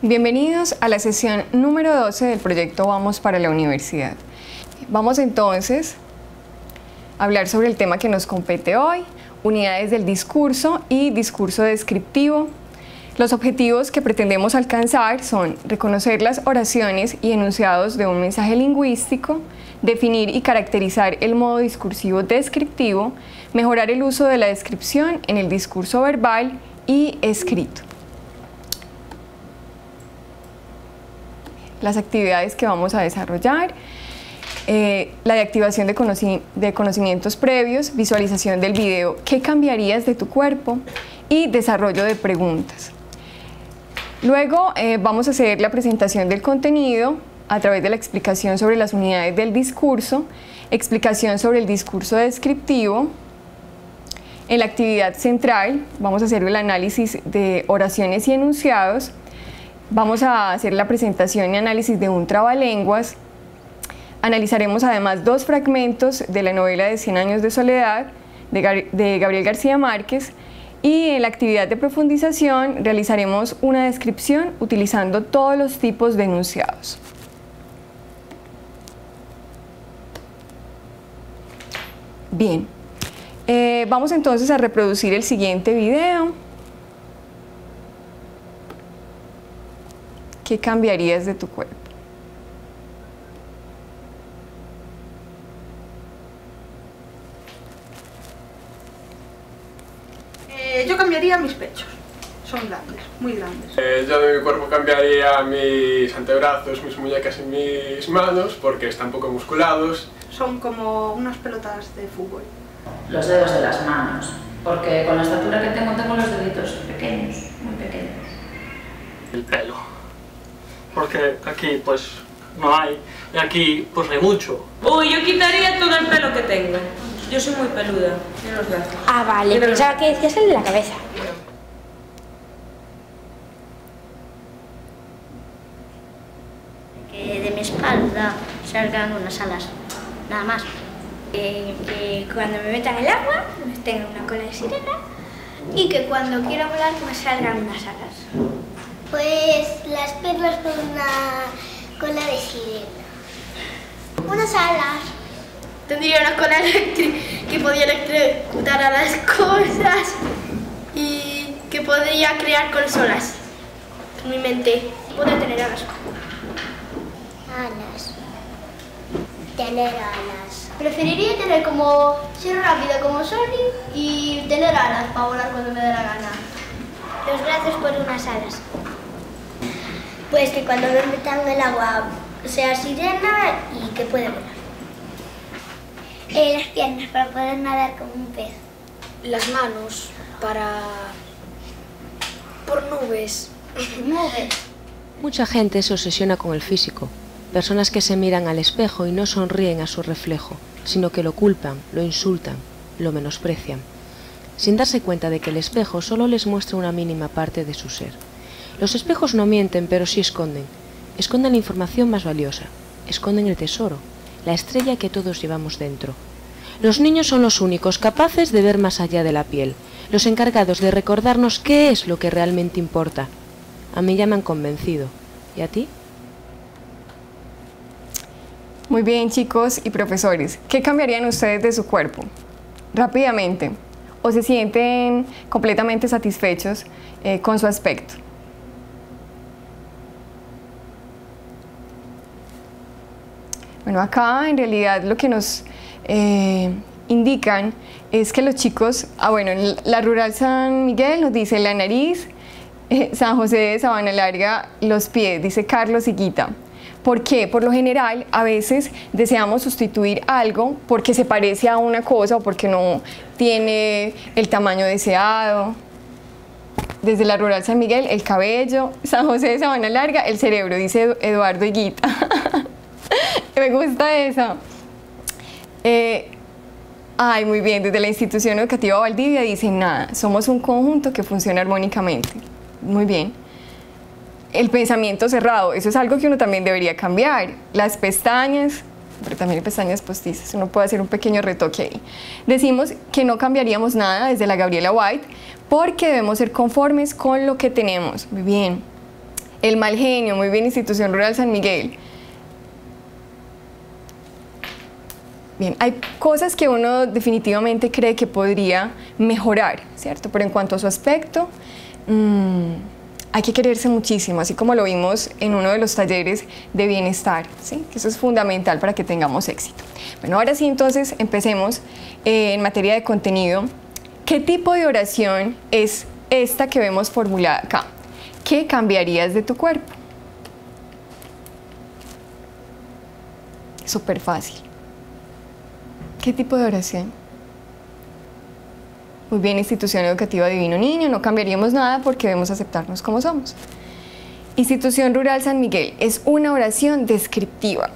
Bienvenidos a la sesión número 12 del proyecto Vamos para la Universidad. Vamos entonces a hablar sobre el tema que nos compete hoy, unidades del discurso y discurso descriptivo. Los objetivos que pretendemos alcanzar son reconocer las oraciones y enunciados de un mensaje lingüístico, definir y caracterizar el modo discursivo descriptivo, mejorar el uso de la descripción en el discurso verbal y escrito. Las actividades que vamos a desarrollar, la de activación de conocimientos previos, visualización del video, ¿qué cambiarías de tu cuerpo? Y desarrollo de preguntas. Luego vamos a hacer la presentación del contenido a través de la explicación sobre las unidades del discurso, explicación sobre el discurso descriptivo. En la actividad central vamos a hacer el análisis de oraciones y enunciados. Vamos a hacer la presentación y análisis de un trabalenguas. Analizaremos además dos fragmentos de la novela de 100 años de soledad de Gabriel García Márquez, y en la actividad de profundización realizaremos una descripción utilizando todos los tipos de enunciados. Bien, vamos entonces a reproducir el siguiente video. ¿Qué cambiarías de tu cuerpo? Yo cambiaría mis pechos. Son grandes, muy grandes. Yo de mi cuerpo cambiaría mis antebrazos, mis muñecas y mis manos porque están poco musculados. Son como unas pelotas de fútbol. Los dedos de las manos, porque con la estatura que tengo los deditos pequeños, muy pequeños. El pelo, porque aquí pues no hay, y aquí pues hay mucho. Uy, yo quitaría todo el pelo que tengo. Yo soy muy peluda, en los brazos. Ah, vale, pensaba que decías el de la cabeza. Que de mi espalda salgan unas alas, nada más. Que cuando me metan el agua tenga una cola de sirena y que cuando quiera volar me salgan unas alas. Pues las perlas con una cola de sirena. Unas alas. Tendría una cola eléctrica que podía electrocutar a las cosas y que podría crear consolas. En mi mente podría tener alas. Alas. Tener alas. Preferiría tener ser rápida como Sonic y tener alas para volar cuando me dé la gana. Los brazos por unas alas. Pues que cuando me metan en el agua sea sirena y que pueda volar. Las piernas para poder nadar como un pez. Las manos por nubes. Nubes. Mucha gente se obsesiona con el físico. Personas que se miran al espejo y no sonríen a su reflejo, sino que lo culpan, lo insultan, lo menosprecian, sin darse cuenta de que el espejo solo les muestra una mínima parte de su ser. Los espejos no mienten, pero sí esconden. Esconden la información más valiosa. Esconden el tesoro, la estrella que todos llevamos dentro. Los niños son los únicos capaces de ver más allá de la piel, los encargados de recordarnos qué es lo que realmente importa. A mí ya me han convencido. ¿Y a ti? Muy bien, chicos y profesores, ¿qué cambiarían ustedes de su cuerpo? Rápidamente, ¿o se sienten completamente satisfechos con su aspecto? Bueno, acá en realidad lo que nos indican es que los chicos, en la Rural San Miguel nos dice la nariz, San José de Sabana Larga, los pies, dice Carlos Higuita. ¿Por qué? Por lo general, a veces deseamos sustituir algo porque se parece a una cosa o porque no tiene el tamaño deseado. Desde la Rural San Miguel, el cabello, San José de Sabana Larga, el cerebro, dice Eduardo Higuita. Me gusta eso. Muy bien, desde la institución educativa Valdivia dicen nada, somos un conjunto que funciona armónicamente. Muy bien. El pensamiento cerrado, eso es algo que uno también debería cambiar. Las pestañas, pero también hay pestañas postizas, uno puede hacer un pequeño retoque ahí. Decimos que no cambiaríamos nada desde la Gabriela White porque debemos ser conformes con lo que tenemos. Muy bien. El mal genio, muy bien, Institución Rural San Miguel. Bien, hay cosas que uno definitivamente cree que podría mejorar, ¿cierto? Pero en cuanto a su aspecto, hay que quererse muchísimo, así como lo vimos en uno de los talleres de bienestar, ¿sí? Que eso es fundamental para que tengamos éxito. Bueno, ahora sí, entonces, empecemos en materia de contenido. ¿Qué tipo de oración es esta que vemos formulada acá? ¿Qué cambiarías de tu cuerpo? Súper fácil. ¿Qué tipo de oración? Muy bien, Institución Educativa Divino Niño, no cambiaríamos nada porque debemos aceptarnos como somos. Institución Rural San Miguel, es una oración descriptiva.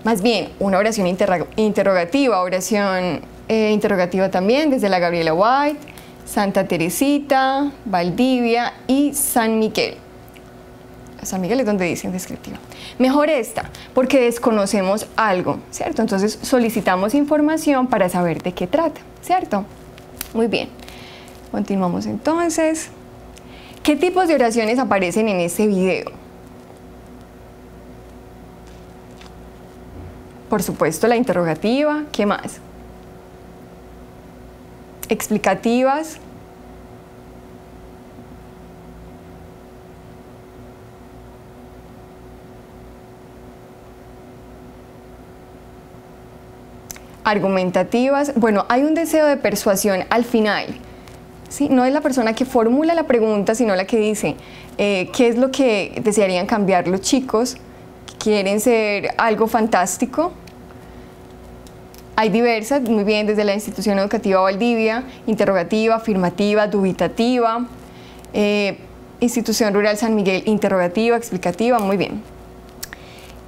Más bien, una oración interrogativa, oración interrogativa también desde la Gabriela White, Santa Teresita, Valdivia y San Miguel. San Miguel es donde dicen descriptiva. Mejor esta, porque desconocemos algo, ¿cierto? Entonces solicitamos información para saber de qué trata, ¿cierto? Muy bien. Continuamos entonces. ¿Qué tipos de oraciones aparecen en este video? Por supuesto, la interrogativa. ¿Qué más? Explicativas. Argumentativas. Bueno, hay un deseo de persuasión al final, ¿sí? No es la persona que formula la pregunta, sino la que dice qué es lo que desearían cambiar los chicos, quieren ser algo fantástico. Hay diversas, muy bien, desde la Institución Educativa Valdivia, interrogativa, afirmativa, dubitativa, Institución Rural San Miguel, interrogativa, explicativa, muy bien.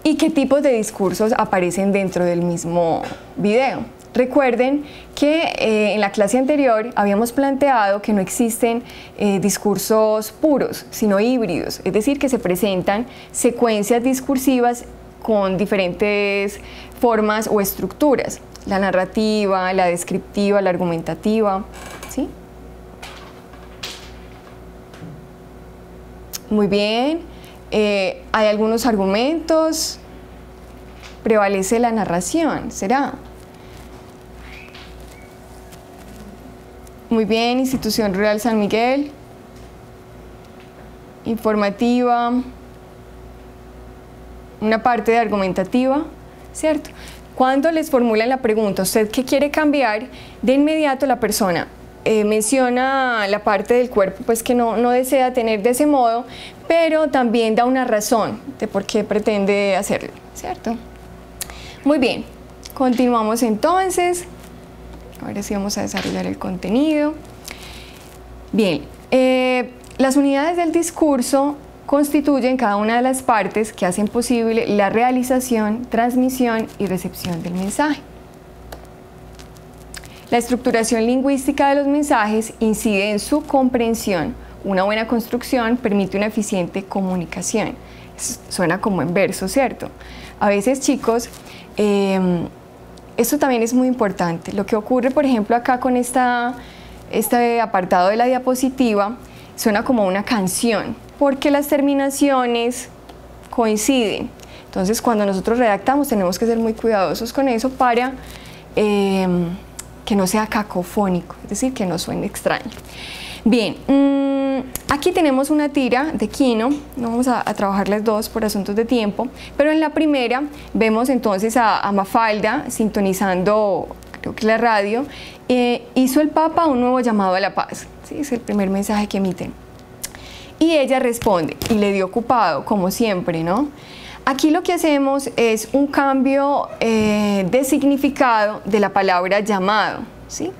¿Y qué tipos de discursos aparecen dentro del mismo video? Recuerden que en la clase anterior habíamos planteado que no existen discursos puros, sino híbridos, es decir, que se presentan secuencias discursivas con diferentes formas o estructuras, la narrativa, la descriptiva, la argumentativa, ¿sí? Muy bien. Hay algunos argumentos, prevalece la narración, ¿será? Muy bien, Institución Rural San Miguel, informativa, una parte de argumentativa, ¿cierto? Cuando les formulan la pregunta, ¿usted qué quiere cambiar? De inmediato la persona menciona la parte del cuerpo pues que no desea tener de ese modo, pero también da una razón de por qué pretende hacerlo, ¿cierto? Muy bien, continuamos entonces. Ahora sí vamos a desarrollar el contenido. Bien, las unidades del discurso constituyen cada una de las partes que hacen posible la realización, transmisión y recepción del mensaje. La estructuración lingüística de los mensajes incide en su comprensión. Una buena construcción permite una eficiente comunicación. Suena como en verso, ¿cierto? A veces, chicos, esto también es muy importante. Lo que ocurre, por ejemplo, acá con este apartado de la diapositiva, suena como una canción, porque las terminaciones coinciden. Entonces, cuando nosotros redactamos, tenemos que ser muy cuidadosos con eso para que no sea cacofónico, es decir, que no suene extraño. Bien, aquí tenemos una tira de Kino, no vamos a trabajarles dos por asuntos de tiempo, pero en la primera vemos entonces a Mafalda sintonizando, creo que la radio, hizo el Papa un nuevo llamado a la paz, ¿sí? Es el primer mensaje que emiten. Y ella responde, y le dio ocupado, como siempre, ¿no? Aquí lo que hacemos es un cambio de significado de la palabra llamado, ¿sí?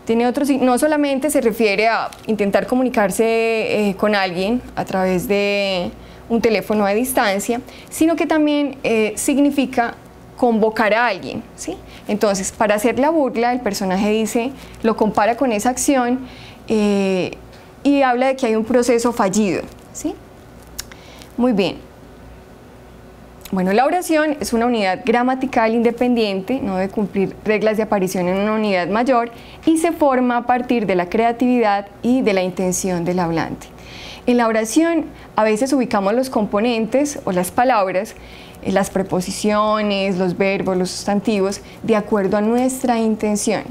Tiene otro, no solamente se refiere a intentar comunicarse con alguien a través de un teléfono a distancia, sino que también significa convocar a alguien, ¿sí? Entonces, para hacer la burla, el personaje dice, lo compara con esa acción y habla de que hay un proceso fallido, ¿sí? Muy bien. Bueno, la oración es una unidad gramatical independiente, no debe cumplir reglas de aparición en una unidad mayor y se forma a partir de la creatividad y de la intención del hablante. En la oración a veces ubicamos los componentes o las palabras, las preposiciones, los verbos, los sustantivos, de acuerdo a nuestra intención.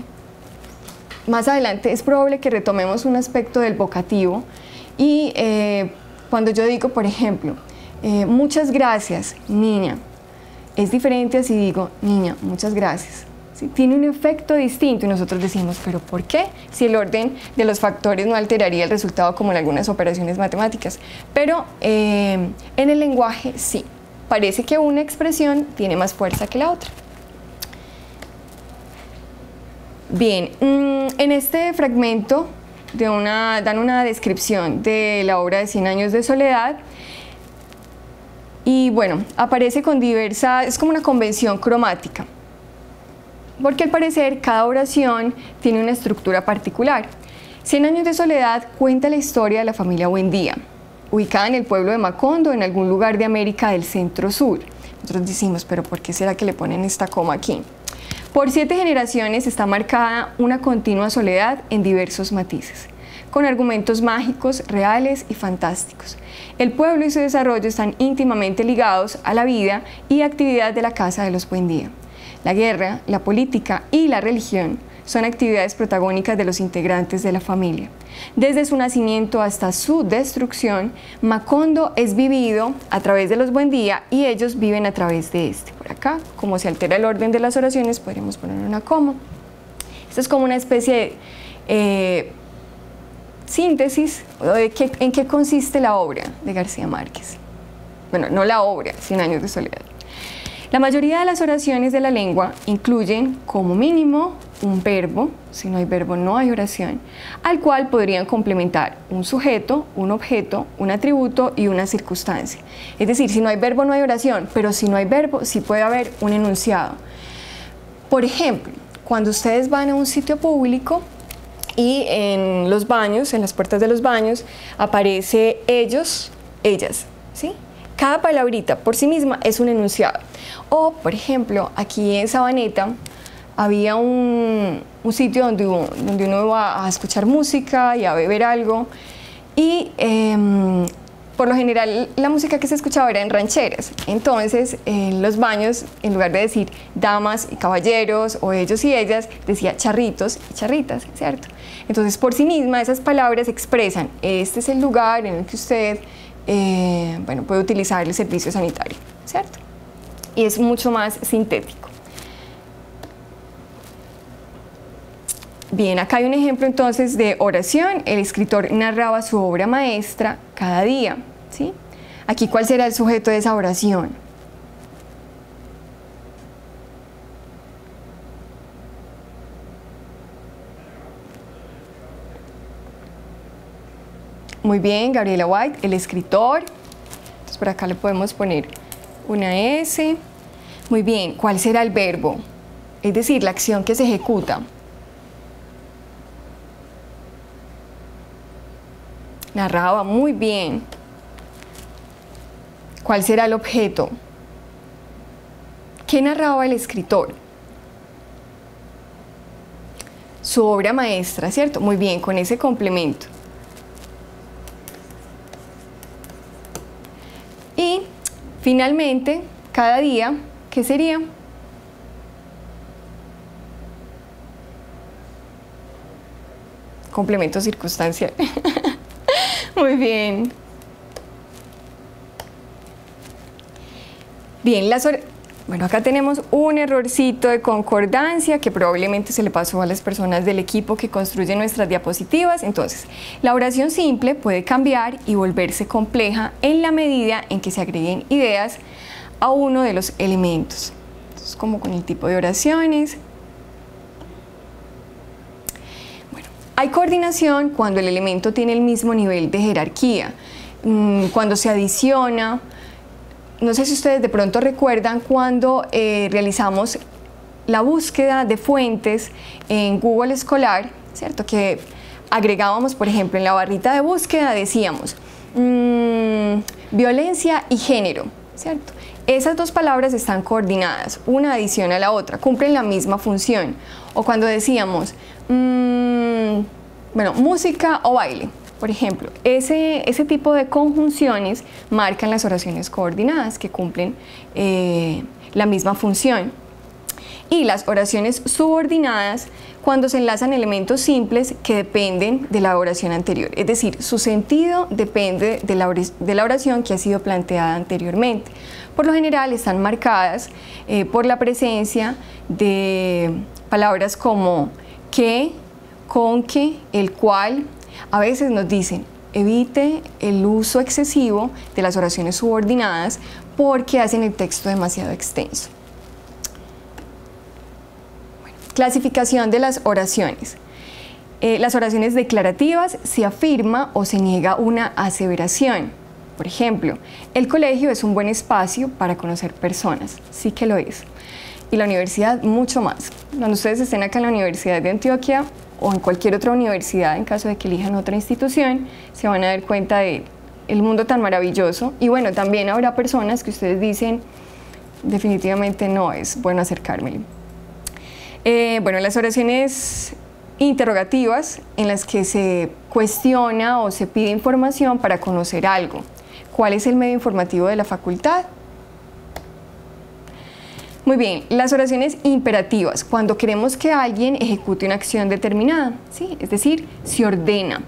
Más adelante es probable que retomemos un aspecto del vocativo y cuando yo digo, por ejemplo, muchas gracias, niña, es diferente a si digo, niña, muchas gracias. ¿Sí? Tiene un efecto distinto y nosotros decimos, ¿pero por qué? Si el orden de los factores no alteraría el resultado como en algunas operaciones matemáticas. Pero en el lenguaje sí, parece que una expresión tiene más fuerza que la otra. Bien, en este fragmento dan una descripción de la obra de 100 años de soledad. Y bueno, aparece con es como una convención cromática, porque al parecer cada oración tiene una estructura particular. 100 años de soledad cuenta la historia de la familia Buendía, ubicada en el pueblo de Macondo, en algún lugar de América del centro-sur. Nosotros decimos, pero ¿por qué será que le ponen esta coma aquí? Por 7 generaciones está marcada una continua soledad en diversos matices, con argumentos mágicos, reales y fantásticos. El pueblo y su desarrollo están íntimamente ligados a la vida y actividad de la casa de los Buendía. La guerra, la política y la religión son actividades protagónicas de los integrantes de la familia. Desde su nacimiento hasta su destrucción, Macondo es vivido a través de los Buendía y ellos viven a través de este. Por acá, como se altera el orden de las oraciones, podríamos poner una coma. Esto es como una especie de síntesis de en qué consiste la obra de García Márquez. Bueno, no la obra, 100 años de soledad. La mayoría de las oraciones de la lengua incluyen como mínimo un verbo, si no hay verbo no hay oración, al cual podrían complementar un sujeto, un objeto, un atributo y una circunstancia. Es decir, si no hay verbo no hay oración, pero si no hay verbo sí puede haber un enunciado. Por ejemplo, cuando ustedes van a un sitio público y en los baños, en las puertas de los baños, aparece ellos, ellas, ¿sí? Cada palabrita por sí misma es un enunciado. O, por ejemplo, aquí en Sabaneta había un sitio donde uno iba a escuchar música y a beber algo y por lo general la música que se escuchaba era en rancheras. Entonces en los baños, en lugar de decir damas y caballeros o ellos y ellas, decía charritos y charritas, ¿cierto? Entonces por sí misma esas palabras expresan, este es el lugar en el que usted puede utilizar el servicio sanitario, ¿cierto? Y es mucho más sintético. Bien, acá hay un ejemplo entonces de oración. El escritor narraba su obra maestra cada día, ¿sí? Aquí, ¿cuál será el sujeto de esa oración? Muy bien, Gabriela White, el escritor. Entonces por acá le podemos poner una S. Muy bien, ¿cuál será el verbo? Es decir, la acción que se ejecuta. Narraba, muy bien. ¿Cuál será el objeto? ¿Qué narraba el escritor? Su obra maestra, ¿cierto? Muy bien, con ese complemento. Y finalmente, cada día, ¿qué sería? Complemento circunstancial. Muy bien. Bien, bueno, acá tenemos un errorcito de concordancia que probablemente se le pasó a las personas del equipo que construyen nuestras diapositivas. Entonces, la oración simple puede cambiar y volverse compleja en la medida en que se agreguen ideas a uno de los elementos. Entonces, como con el tipo de oraciones. Bueno, hay coordinación cuando el elemento tiene el mismo nivel de jerarquía, cuando se adiciona. No sé si ustedes de pronto recuerdan cuando realizamos la búsqueda de fuentes en Google Escolar, ¿cierto? Que agregábamos, por ejemplo, en la barrita de búsqueda decíamos violencia y género, ¿cierto? esas dos palabras están coordinadas, una adiciona a la otra, cumplen la misma función. O cuando decíamos, bueno, música o baile, por ejemplo, ese tipo de conjunciones marcan las oraciones coordinadas que cumplen la misma función. Y las oraciones subordinadas cuando se enlazan elementos simples que dependen de la oración anterior, es decir, su sentido depende de la oración que ha sido planteada anteriormente. Por lo general están marcadas por la presencia de palabras como que, con que, el cual. A veces nos dicen, evite el uso excesivo de las oraciones subordinadas porque hacen el texto demasiado extenso. Clasificación de las oraciones. Las oraciones declarativas se afirma o se niega una aseveración. Por ejemplo, el colegio es un buen espacio para conocer personas. Sí que lo es. Y la universidad mucho más. Cuando ustedes estén acá en la Universidad de Antioquia o en cualquier otra universidad, en caso de que elijan otra institución, se van a dar cuenta de el mundo tan maravilloso. Y bueno, también habrá personas que ustedes dicen, definitivamente no es bueno acercármele. Bueno, las oraciones interrogativas en las que se cuestiona o se pide información para conocer algo. ¿Cuál es el medio informativo de la facultad? Muy bien, las oraciones imperativas, cuando queremos que alguien ejecute una acción determinada, ¿sí? Es decir, se ordena,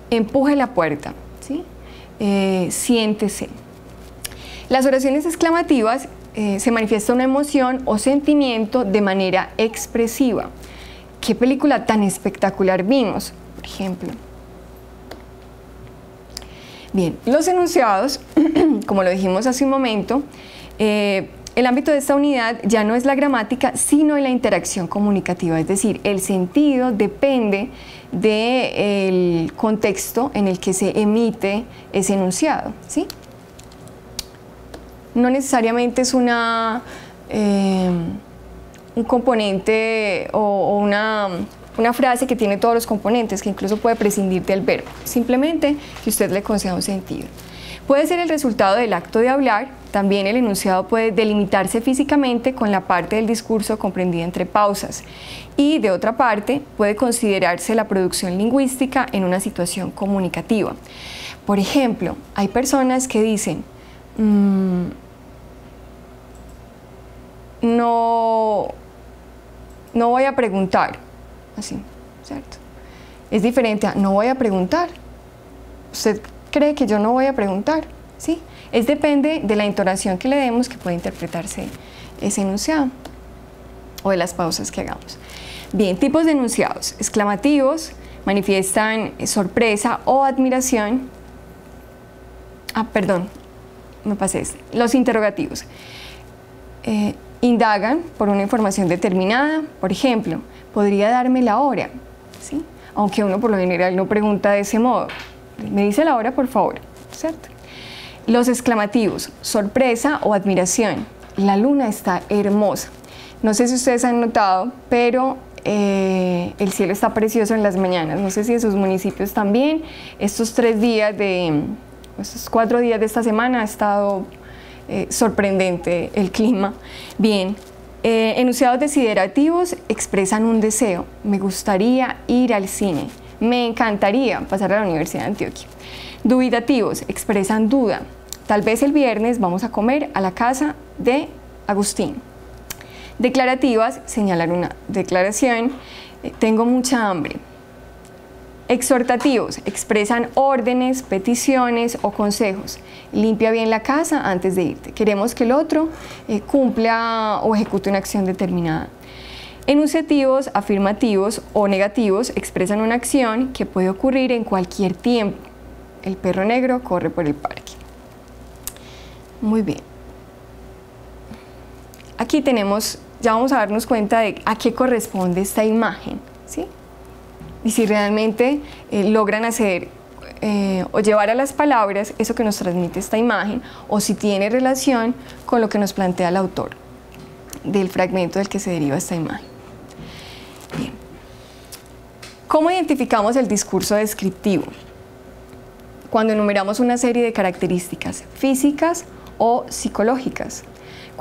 empuje la puerta, ¿sí? Siéntese. Las oraciones exclamativas se manifiesta una emoción o sentimiento de manera expresiva. ¿Qué película tan espectacular vimos, por ejemplo? Bien, los enunciados, como lo dijimos hace un momento, el ámbito de esta unidad ya no es la gramática, sino la interacción comunicativa, es decir, el sentido depende del contexto en el que se emite ese enunciado, ¿sí? No necesariamente es un componente o una frase que tiene todos los componentes, que incluso puede prescindir del verbo, simplemente que usted le conceda un sentido. Puede ser el resultado del acto de hablar, también el enunciado puede delimitarse físicamente con la parte del discurso comprendida entre pausas y de otra parte puede considerarse la producción lingüística en una situación comunicativa. Por ejemplo, hay personas que dicen, no voy a preguntar, así, ¿cierto? Es diferente a no voy a preguntar. ¿Usted cree que yo no voy a preguntar? ¿Sí? Depende de la entonación que le demos que puede interpretarse ese enunciado o de las pausas que hagamos. Bien, tipos de enunciados. Exclamativos manifiestan sorpresa o admiración. Perdón, me pasé este. Los interrogativos. Indagan por una información determinada, por ejemplo, ¿podría darme la hora? ¿Sí? Aunque uno por lo general no pregunta de ese modo. ¿Me dice la hora, por favor? ¿Cierto? Los exclamativos, sorpresa o admiración. La luna está hermosa. No sé si ustedes han notado, pero el cielo está precioso en las mañanas. No sé si en sus municipios también. Estos 4 días de esta semana ha estado sorprendente el clima. Bien, enunciados desiderativos expresan un deseo. Me gustaría ir al cine. Me encantaría pasar a la Universidad de Antioquia. Dubitativos expresan duda. Tal vez el viernes vamos a comer a la casa de Agustín. Declarativas señalan una declaración. Tengo mucha hambre. Exhortativos expresan órdenes, peticiones o consejos. Limpia bien la casa antes de irte. Queremos que el otro cumpla o ejecute una acción determinada. Enunciativos, afirmativos o negativos expresan una acción que puede ocurrir en cualquier tiempo. El perro negro corre por el parque. Muy bien. Aquí tenemos, ya vamos a darnos cuenta de a qué corresponde esta imagen, ¿sí? Y si realmente logran hacer o llevar a las palabras eso que nos transmite esta imagen, o si tiene relación con lo que nos plantea el autor del fragmento del que se deriva esta imagen. Bien. ¿Cómo identificamos el discurso descriptivo? Cuando enumeramos una serie de características físicas o psicológicas.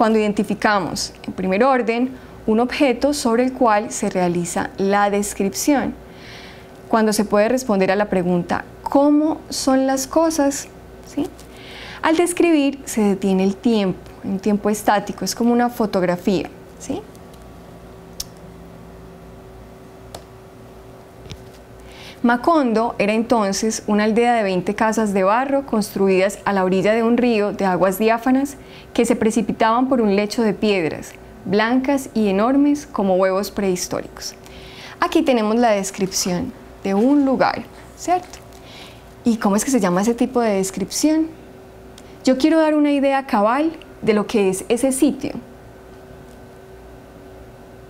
cuando identificamos, en primer orden, un objeto sobre el cual se realiza la descripción. Cuando se puede responder a la pregunta, ¿cómo son las cosas? ¿Sí? Al describir se detiene el tiempo, un tiempo estático, es como una fotografía. ¿Sí? Macondo era entonces una aldea de 20 casas de barro construidas a la orilla de un río de aguas diáfanas que se precipitaban por un lecho de piedras, blancas y enormes como huevos prehistóricos. Aquí tenemos la descripción de un lugar, ¿cierto? ¿Y cómo es que se llama ese tipo de descripción? Yo quiero dar una idea cabal de lo que es ese sitio.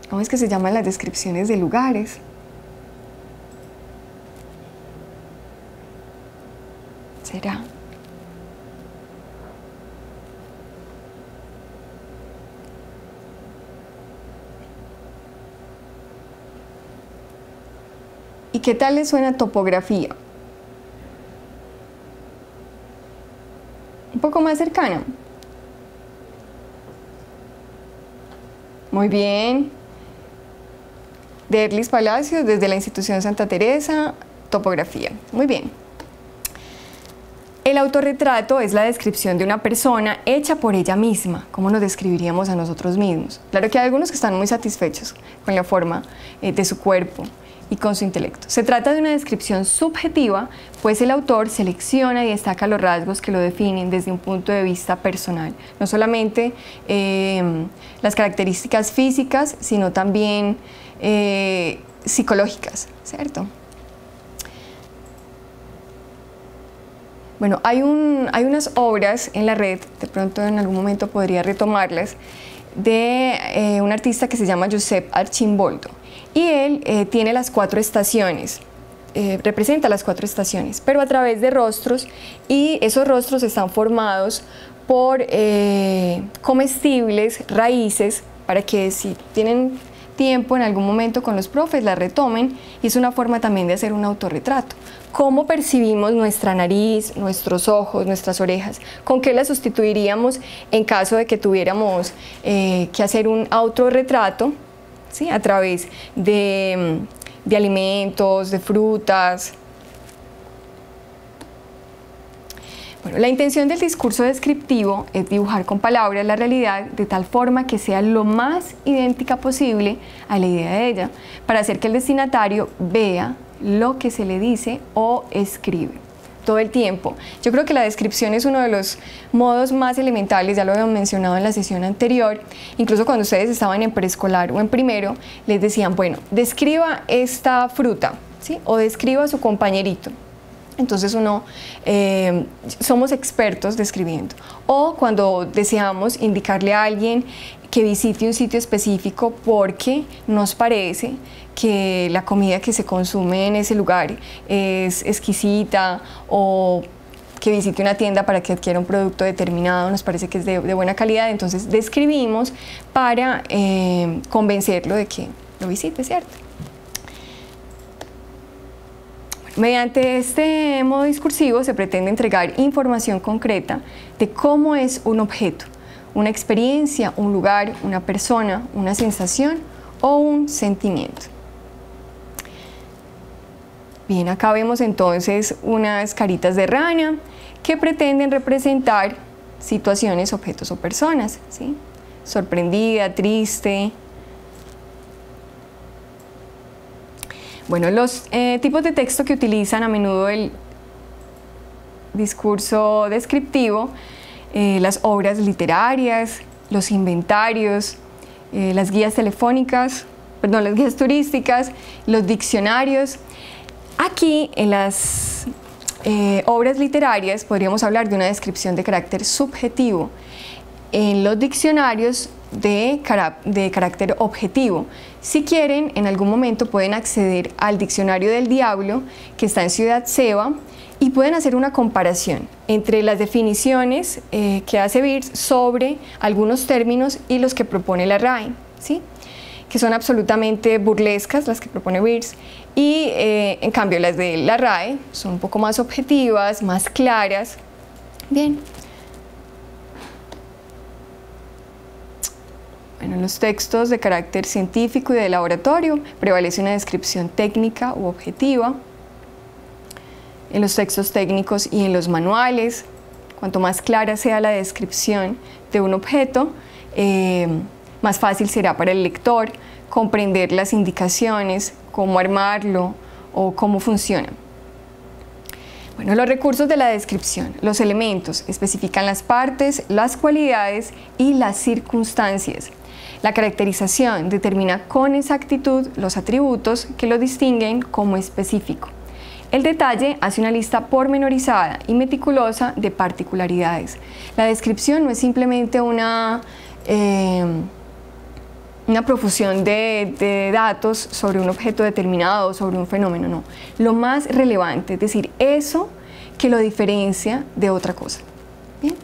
¿Cómo es que se llaman las descripciones de lugares? ¿Será? ¿Y qué tal le suena topografía? Un poco más cercana. Muy bien. Derlis Palacios, desde la institución Santa Teresa, topografía. Muy bien. El autorretrato es la descripción de una persona hecha por ella misma. ¿Cómo nos describiríamos a nosotros mismos? Claro que hay algunos que están muy satisfechos con la forma de su cuerpo y con su intelecto. Se trata de una descripción subjetiva, pues el autor selecciona y destaca los rasgos que lo definen desde un punto de vista personal. No solamente las características físicas, sino también psicológicas, ¿cierto? Bueno, hay unas obras en la red, de pronto en algún momento podría retomarlas, de un artista que se llama Josep Archimboldo. Y él tiene las 4 estaciones, representa las 4 estaciones, pero a través de rostros, y esos rostros están formados por comestibles, raíces, para que si tienen tiempo en algún momento con los profes la retomen, y es una forma también de hacer un autorretrato. ¿Cómo percibimos nuestra nariz, nuestros ojos, nuestras orejas? ¿Con qué las sustituiríamos en caso de que tuviéramos que hacer un autorretrato? ¿Sí? A través de alimentos, de frutas. Bueno, la intención del discurso descriptivo es dibujar con palabras la realidad de tal forma que sea lo más idéntica posible a la idea de ella, para hacer que el destinatario vea lo que se le dice o escribe todo el tiempo. Yo creo que la descripción es uno de los modos más elementales, ya lo habíamos mencionado en la sesión anterior. Incluso cuando ustedes estaban en preescolar o en primero, les decían, bueno, describa esta fruta, ¿sí? O describa a su compañerito. Entonces somos expertos describiendo. O cuando deseamos indicarle a alguien que visite un sitio específico porque nos parece que la comida que se consume en ese lugar es exquisita, o que visite una tienda para que adquiera un producto determinado, nos parece que es de buena calidad, entonces describimos para convencerlo de que lo visite, ¿cierto? Mediante este modo discursivo se pretende entregar información concreta de cómo es un objeto, una experiencia, un lugar, una persona, una sensación o un sentimiento. Bien, acá vemos entonces unas caritas de rana que pretenden representar situaciones, objetos o personas, ¿sí? Sorprendida, triste. Bueno, los tipos de texto que utilizan a menudo el discurso descriptivo, las obras literarias, los inventarios, las guías telefónicas, perdón, las guías turísticas, los diccionarios. Aquí en las obras literarias podríamos hablar de una descripción de carácter subjetivo. En los diccionarios de carácter objetivo. Si quieren, en algún momento pueden acceder al Diccionario del Diablo, que está en Ciudad Ceba, y pueden hacer una comparación entre las definiciones que hace Beers sobre algunos términos y los que propone la RAE, ¿sí? Que son absolutamente burlescas las que propone Beers, y en cambio las de la RAE son un poco más objetivas, más claras. Bien. Bueno, en los textos de carácter científico y de laboratorio prevalece una descripción técnica u objetiva. En los textos técnicos y en los manuales, cuanto más clara sea la descripción de un objeto, más fácil será para el lector comprender las indicaciones, cómo armarlo o cómo funciona. Bueno, los recursos de la descripción, los elementos especifican las partes, las cualidades y las circunstancias. La caracterización determina con exactitud los atributos que lo distinguen como específico. El detalle hace una lista pormenorizada y meticulosa de particularidades. La descripción no es simplemente una profusión de datos sobre un objeto determinado, sobre un fenómeno, no. Lo más relevante, es decir, eso que lo diferencia de otra cosa. ¿Bien?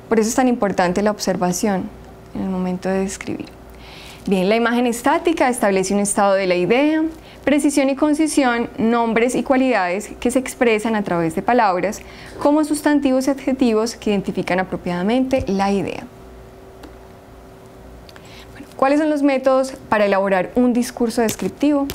Por eso es tan importante la observación en el momento de describir. Bien, la imagen estática establece un estado de la idea, precisión y concisión, nombres y cualidades que se expresan a través de palabras como sustantivos y adjetivos que identifican apropiadamente la idea. Bueno, ¿cuáles son los métodos para elaborar un discurso descriptivo?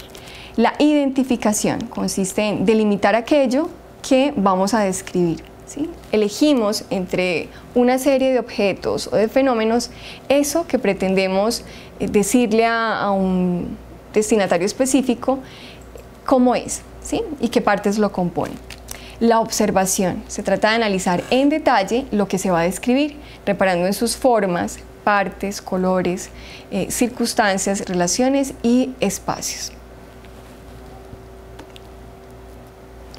La identificación consiste en delimitar aquello que vamos a describir. ¿Sí? Elegimos entre una serie de objetos o de fenómenos eso que pretendemos decirle a un destinatario específico cómo es, ¿sí? Y qué partes lo componen. La observación, se trata de analizar en detalle lo que se va a describir, reparando en sus formas, partes, colores, circunstancias, relaciones y espacios.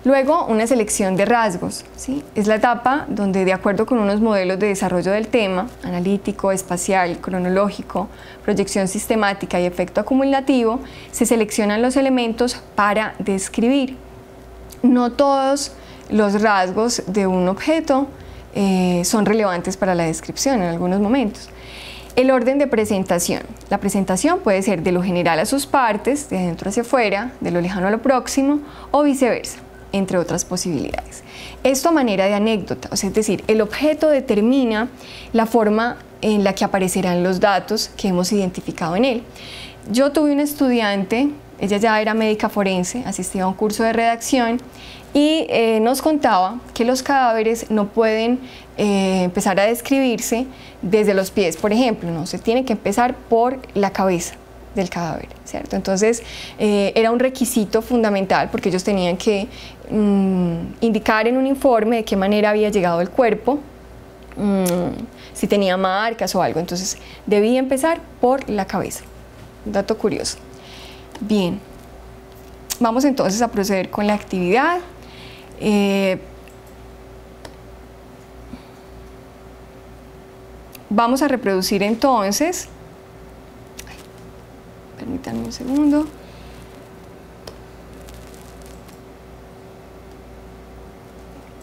Luego, una selección de rasgos, ¿sí? Es la etapa donde, de acuerdo con unos modelos de desarrollo del tema, analítico, espacial, cronológico, proyección sistemática y efecto acumulativo, se seleccionan los elementos para describir. No todos los rasgos de un objeto son relevantes para la descripción en algunos momentos. El orden de presentación. La presentación puede ser de lo general a sus partes, de adentro hacia afuera, de lo lejano a lo próximo o viceversa, entre otras posibilidades. Esto a manera de anécdota, es decir, el objeto determina la forma en la que aparecerán los datos que hemos identificado en él. Yo tuve una estudiante, ella ya era médica forense, asistía a un curso de redacción y nos contaba que los cadáveres no pueden empezar a describirse desde los pies, por ejemplo, no, se tiene que empezar por la cabeza del cadáver, ¿cierto? Entonces era un requisito fundamental porque ellos tenían que indicar en un informe de qué manera había llegado el cuerpo, si tenía marcas o algo, entonces debía empezar por la cabeza. Un dato curioso. Bien, vamos entonces a proceder con la actividad. Vamos a reproducir entonces. Permítanme un segundo.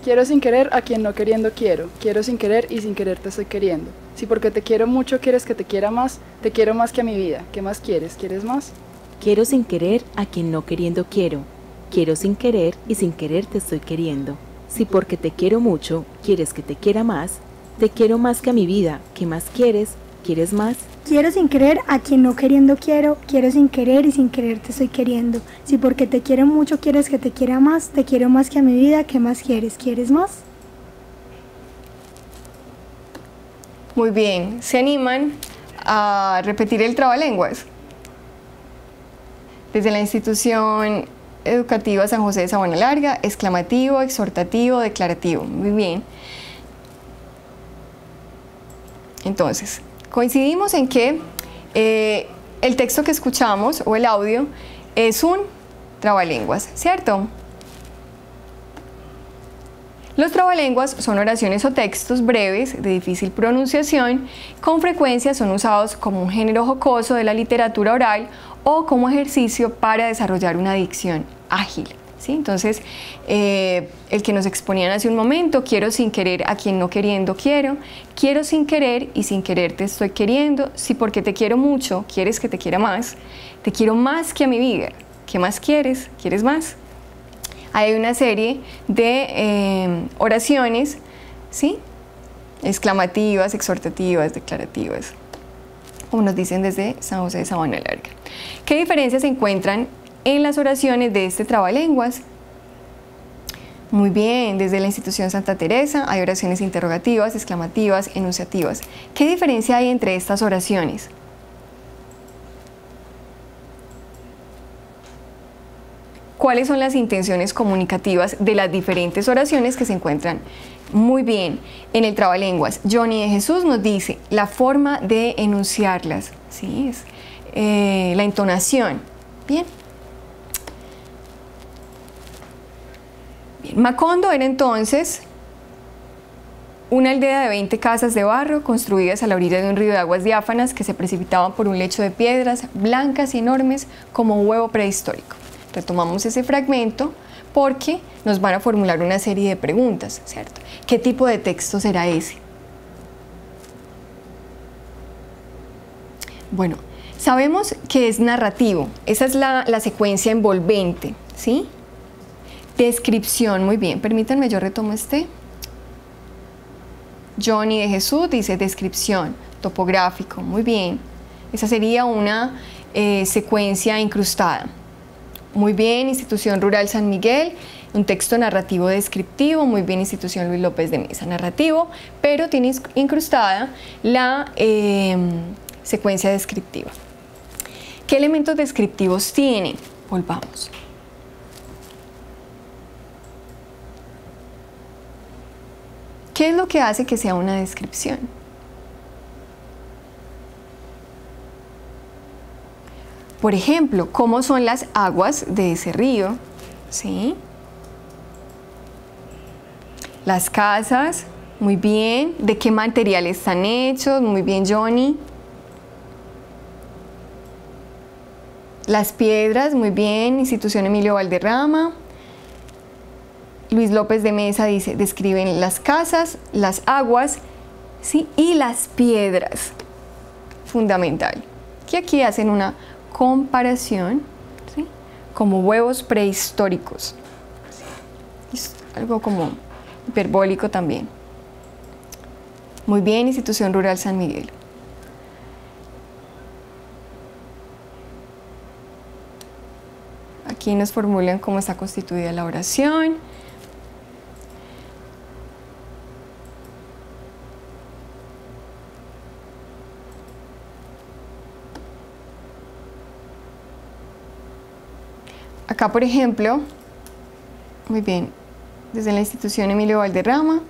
Quiero sin querer a quien no queriendo quiero. Quiero sin querer y sin querer te estoy queriendo. Si porque te quiero mucho quieres que te quiera más, te quiero más que a mi vida. ¿Qué más quieres? ¿Quieres más? Quiero sin querer a quien no queriendo quiero. Quiero sin querer y sin querer te estoy queriendo. Si porque te quiero mucho quieres que te quiera más, te quiero más que a mi vida. ¿Qué más quieres? ¿Quieres más? Quiero sin querer a quien no queriendo quiero. Quiero sin querer y sin querer te estoy queriendo. Si porque te quiero mucho quieres que te quiera más, te quiero más que a mi vida. ¿Qué más quieres? ¿Quieres más? Muy bien, ¿se animan a repetir el trabalenguas? Desde la institución educativa San José de Sabana Larga, exclamativo, exhortativo, declarativo. Muy bien. Entonces, coincidimos en que el texto que escuchamos o el audio es un trabalenguas, ¿cierto? Los trabalenguas son oraciones o textos breves de difícil pronunciación, con frecuencia son usados como un género jocoso de la literatura oral o como ejercicio para desarrollar una dicción ágil, ¿sí? Entonces, el que nos exponían hace un momento, quiero sin querer a quien no queriendo quiero sin querer y sin querer te estoy queriendo, si porque te quiero mucho quieres que te quiera más, te quiero más que a mi vida, ¿qué más quieres? ¿Quieres más? Hay una serie de oraciones, ¿sí? exclamativas, exhortativas, declarativas, como nos dicen desde San José de Sabana Larga. ¿Qué diferencias se encuentran en las oraciones de este trabalenguas? Muy bien, desde la institución Santa Teresa hay oraciones interrogativas, exclamativas, enunciativas. ¿Qué diferencia hay entre estas oraciones? ¿Cuáles son las intenciones comunicativas de las diferentes oraciones que se encuentran? Muy bien, en el trabalenguas, Johnny de Jesús nos dice la forma de enunciarlas, ¿sí? Es la entonación. Bien. Bien. Macondo era entonces una aldea de 20 casas de barro construidas a la orilla de un río de aguas diáfanas que se precipitaban por un lecho de piedras blancas y enormes como un huevo prehistórico. Retomamos ese fragmento porque nos van a formular una serie de preguntas, ¿cierto? ¿Qué tipo de texto será ese? Bueno, sabemos que es narrativo, esa es la secuencia envolvente, ¿sí? Descripción, muy bien, permítanme, yo retomo este. Johnny de Jesús dice descripción, topográfico, muy bien. Esa sería una secuencia incrustada. Muy bien, Institución Rural San Miguel, un texto narrativo descriptivo, muy bien, Institución Luis López de Mesa, narrativo, pero tiene incrustada la secuencia descriptiva. ¿Qué elementos descriptivos tiene? Volvamos. ¿Qué es lo que hace que sea una descripción? Por ejemplo, ¿cómo son las aguas de ese río? ¿Sí? Las casas, muy bien. ¿De qué material están hechos? Muy bien, Johnny. Las piedras, muy bien. Institución Emilio Valderrama. Luis López de Mesa dice, describen las casas, las aguas, ¿sí? Y las piedras. Fundamental. Que aquí hacen una comparación, ¿sí? Como huevos prehistóricos. Es algo como hiperbólico también. Muy bien, Institución Rural San Miguel. Aquí nos formulan cómo está constituida la oración. Acá, por ejemplo, muy bien, desde la Institución Emilio Valderrama,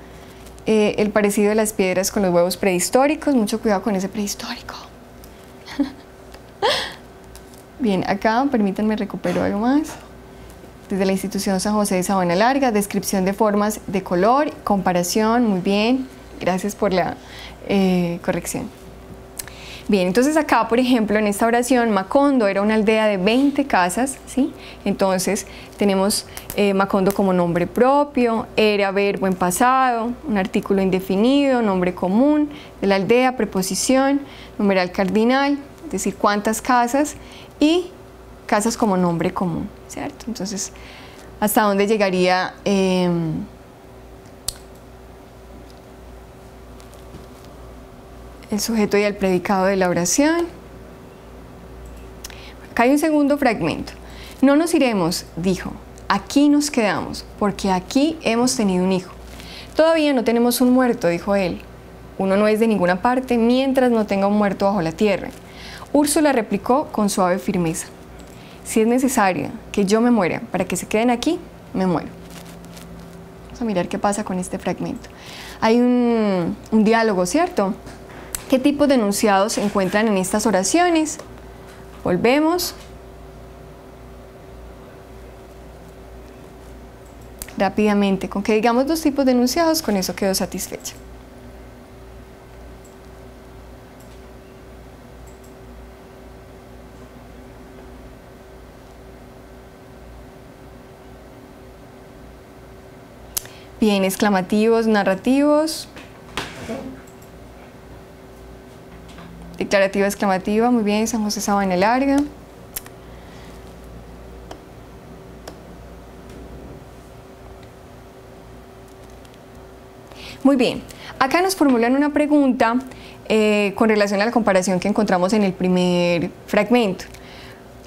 el parecido de las piedras con los huevos prehistóricos, mucho cuidado con ese prehistórico. Bien, acá, permítanme recupero algo más. Desde la Institución San José de Sabana Larga, descripción de formas de color, comparación, muy bien, gracias por la corrección. Bien, entonces acá, por ejemplo, en esta oración, Macondo era una aldea de 20 casas, ¿sí? Entonces tenemos Macondo como nombre propio, era verbo en pasado, un artículo indefinido, nombre común de la aldea, preposición, numeral cardinal, es decir, cuántas casas, y casas como nombre común, ¿cierto? Entonces, ¿hasta dónde llegaría el sujeto y el predicado de la oración? Acá hay un segundo fragmento. No nos iremos, dijo, aquí nos quedamos, porque aquí hemos tenido un hijo. Todavía no tenemos un muerto, dijo él. Uno no es de ninguna parte mientras no tenga un muerto bajo la tierra. Úrsula replicó con suave firmeza. Si es necesario que yo me muera para que se queden aquí, me muero. Vamos a mirar qué pasa con este fragmento. Hay un diálogo, ¿cierto? ¿Qué tipos de enunciados se encuentran en estas oraciones? Volvemos. Rápidamente, con que digamos 2 tipos de enunciados, con eso quedo satisfecha. Bien, exclamativos, narrativos. Declarativa, exclamativa, muy bien, San José Sabana Larga. Muy bien, acá nos formulan una pregunta con relación a la comparación que encontramos en el primer fragmento.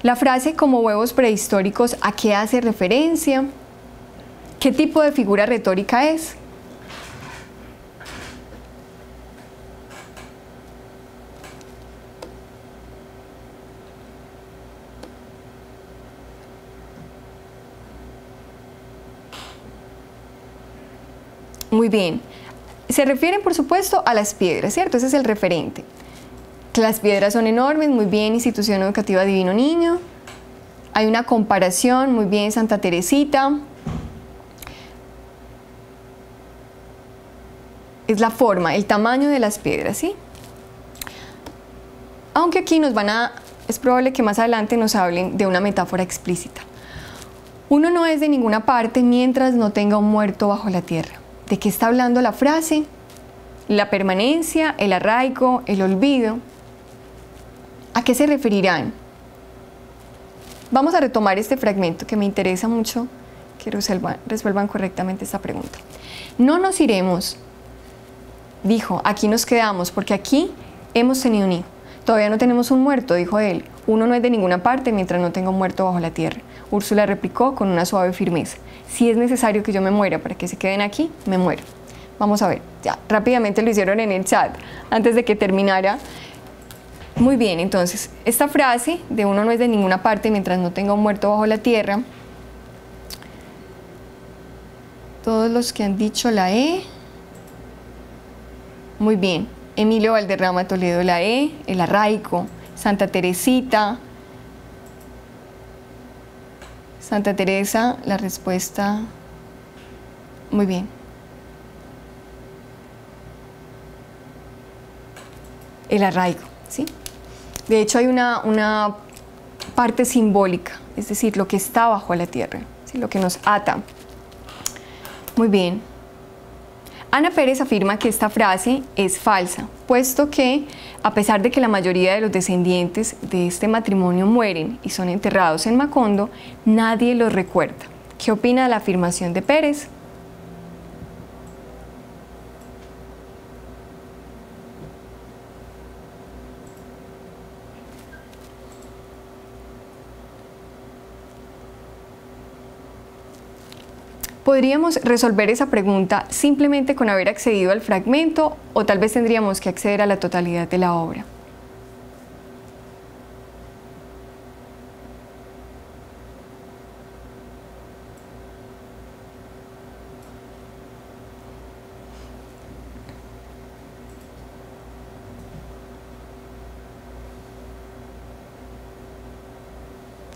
La frase como huevos prehistóricos, ¿a qué hace referencia? ¿Qué tipo de figura retórica es? Muy bien. Se refieren, por supuesto, a las piedras, ¿cierto? Ese es el referente. Las piedras son enormes, muy bien, Institución Educativa Divino Niño. Hay una comparación, muy bien, Santa Teresita. Es la forma, el tamaño de las piedras, ¿sí? Aunque aquí es probable que más adelante nos hablen de una metáfora explícita. Uno no es de ninguna parte mientras no tenga un muerto bajo la tierra. ¿De qué está hablando la frase? La permanencia, el arraigo, el olvido. ¿A qué se referirán? Vamos a retomar este fragmento que me interesa mucho que resuelvan correctamente esta pregunta. No nos iremos, dijo, aquí nos quedamos, porque aquí hemos tenido un hijo. Todavía no tenemos un muerto, dijo él. Uno no es de ninguna parte mientras no tenga un muerto bajo la tierra. Úrsula replicó con una suave firmeza. Si es necesario que yo me muera para que se queden aquí, me muero. Vamos a ver, ya rápidamente lo hicieron en el chat antes de que terminara. Muy bien, entonces, esta frase de uno no es de ninguna parte mientras no tenga un muerto bajo la tierra. Todos los que han dicho la E. Muy bien. Emilio Valderrama Toledo la E, el arraigo, Santa Teresita. Santa Teresa, la respuesta. Muy bien. El arraigo, ¿sí? De hecho hay una parte simbólica, es decir, lo que está bajo la tierra, ¿sí? Lo que nos ata. Muy bien. Ana Pérez afirma que esta frase es falsa, puesto que, a pesar de que la mayoría de los descendientes de este matrimonio mueren y son enterrados en Macondo, nadie los recuerda. ¿Qué opina de la afirmación de Pérez? ¿Podríamos resolver esa pregunta simplemente con haber accedido al fragmento o tal vez tendríamos que acceder a la totalidad de la obra?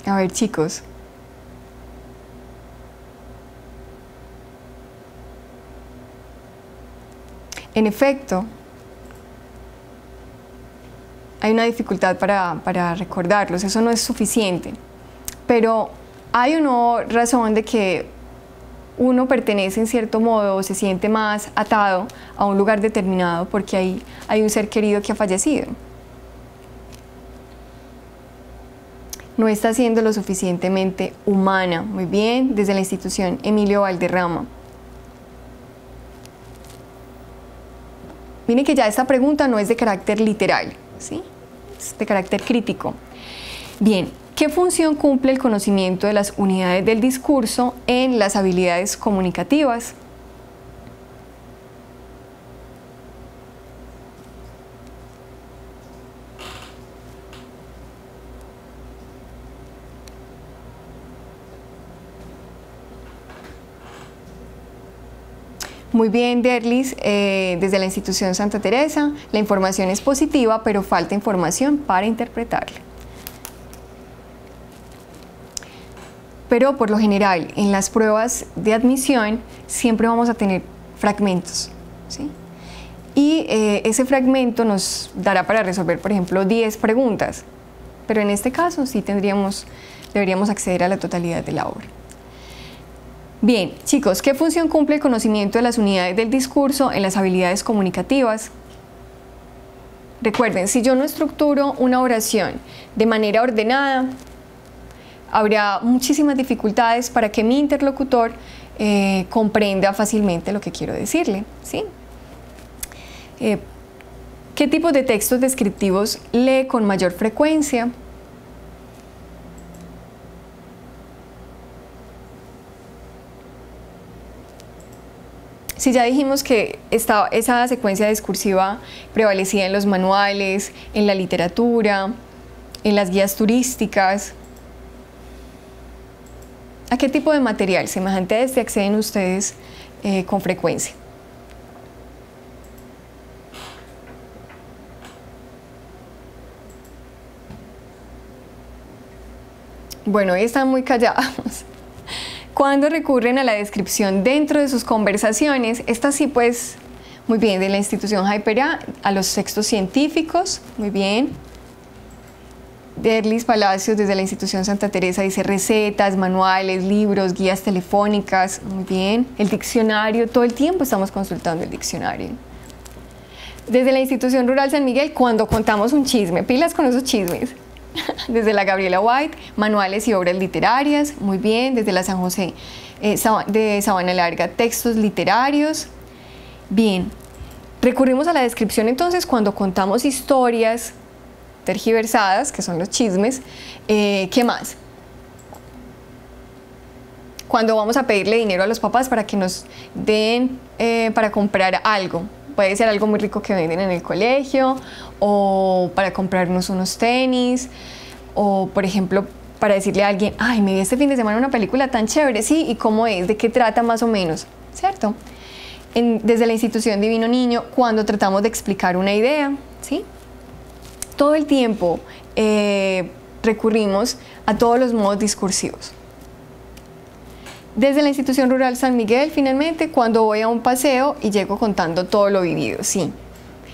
A ver, chicos. En efecto, hay una dificultad para recordarlos, eso no es suficiente, pero hay o no razón de que uno pertenece en cierto modo o se siente más atado a un lugar determinado porque ahí hay un ser querido que ha fallecido. No está siendo lo suficientemente humana. Muy bien, desde la institución Emilio Valderrama. Miren que ya esta pregunta no es de carácter literal, ¿sí? Es de carácter crítico. Bien, ¿qué función cumple el conocimiento de las unidades del discurso en las habilidades comunicativas? Muy bien, Derlis, desde la institución Santa Teresa, la información es positiva, pero falta información para interpretarla. Pero por lo general, en las pruebas de admisión, siempre vamos a tener fragmentos, ¿sí? Y ese fragmento nos dará para resolver, por ejemplo, 10 preguntas. Pero en este caso sí deberíamos acceder a la totalidad de la obra. Bien, chicos, ¿qué función cumple el conocimiento de las unidades del discurso en las habilidades comunicativas? Recuerden, si yo no estructuro una oración de manera ordenada, habrá muchísimas dificultades para que mi interlocutor comprenda fácilmente lo que quiero decirle, ¿sí? ¿Qué tipos de textos descriptivos lee con mayor frecuencia? Si ya dijimos que esa secuencia discursiva prevalecía en los manuales, en la literatura, en las guías turísticas, ¿a qué tipo de material semejante a este acceden ustedes con frecuencia? Bueno, hoy están muy callados. Cuando recurren a la descripción dentro de sus conversaciones, esta sí pues, muy bien, de la institución Hyperia a los textos científicos, muy bien. Derlis Palacios desde la institución Santa Teresa dice recetas, manuales, libros, guías telefónicas, muy bien. El diccionario, todo el tiempo estamos consultando el diccionario. Desde la institución rural San Miguel, cuando contamos un chisme, pilas con esos chismes. Desde la Gabriela White, manuales y obras literarias, muy bien. Desde la San José de Sabana Larga, textos literarios, bien. Recurrimos a la descripción entonces cuando contamos historias tergiversadas, que son los chismes. ¿Qué más? Cuando vamos a pedirle dinero a los papás para que nos den para comprar algo. Puede ser algo muy rico que venden en el colegio, o para comprarnos unos tenis, o por ejemplo para decirle a alguien, ay, me vi este fin de semana una película tan chévere, sí, ¿y cómo es? ¿De qué trata más o menos? ¿Cierto? Desde la institución Divino Niño, cuando tratamos de explicar una idea, ¿sí? Todo el tiempo recurrimos a todos los modos discursivos. Desde la institución rural San Miguel, finalmente, cuando voy a un paseo y llego contando todo lo vivido, sí.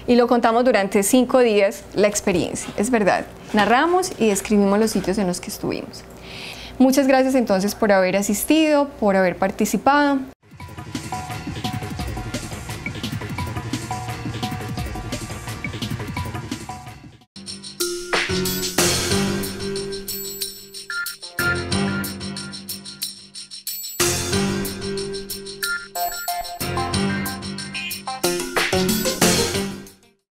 Y lo contamos durante 5 días, la experiencia, es verdad. Narramos y describimos los sitios en los que estuvimos. Muchas gracias entonces por haber asistido, por haber participado.